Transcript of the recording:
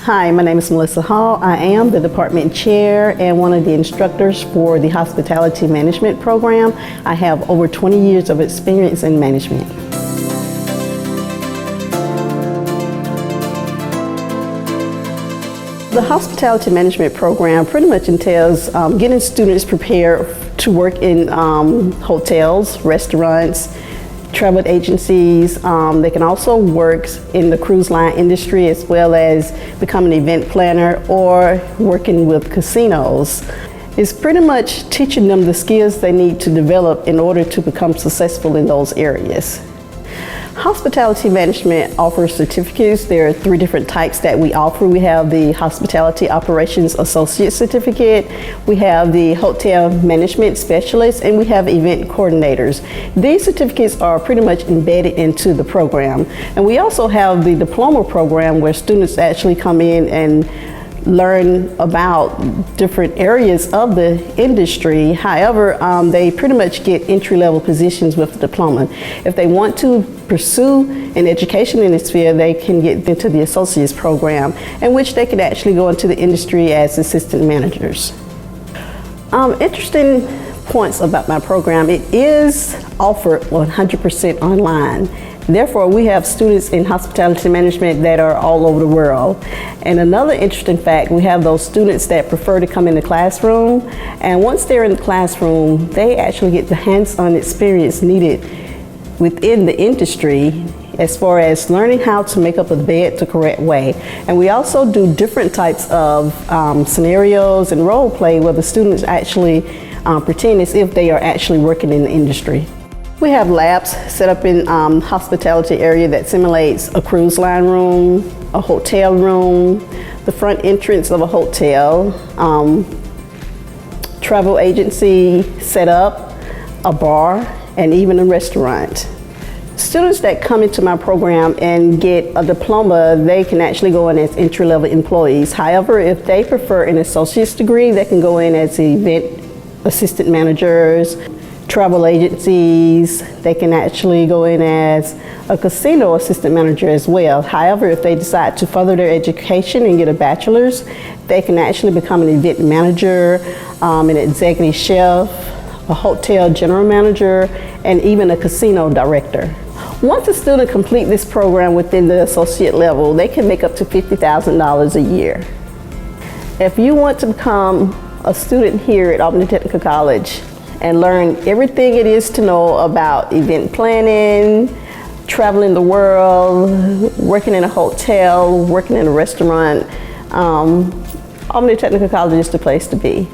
Hi, my name is Melissa Hall. I am the department chair and one of the instructors for the hospitality management program. I have over 20 years of experience in management. The hospitality management program pretty much entails getting students prepared to work in hotels, restaurants, travel agencies. They can also work in the cruise line industry as well as become an event planner or working with casinos. It's pretty much teaching them the skills they need to develop in order to become successful in those areas. Hospitality management offers certificates. There are 3 different types that we offer. We have the Hospitality Operations Associate Certificate, we have the Hotel Management Specialist, and we have Event Coordinators. These certificates are pretty much embedded into the program. And we also have the Diploma program where students actually come in and learn about different areas of the industry. However, they pretty much get entry-level positions with the diploma. If they want to pursue an education in this field, they can get into the associate's program, in which they can actually go into the industry as assistant managers. Interesting points about my program: it is offered 100% online. Therefore, we have students in hospitality management that are all over the world. And another interesting fact, we have those students that prefer to come in the classroom. And once they're in the classroom, they actually get the hands-on experience needed within the industry as far as learning how to make up a bed the correct way. And we also do different types of scenarios and role play where the students actually pretend as if they are actually working in the industry. We have labs set up in hospitality area that simulates a cruise line room, a hotel room, the front entrance of a hotel, travel agency setup, a bar, and even a restaurant. Students that come into my program and get a diploma, they can actually go in as entry-level employees. However, if they prefer an associate's degree, they can go in as event assistant managers, travel agencies. They can actually go in as a casino assistant manager as well. However, if they decide to further their education and get a bachelor's, they can actually become an event manager, an executive chef, a hotel general manager, and even a casino director. Once a student completes this program within the associate level, they can make up to $50,000 a year. If you want to become a student here at Albany Technical College and learn everything it is to know about event planning, traveling the world, working in a hotel, working in a restaurant, Albany Technical College is the place to be.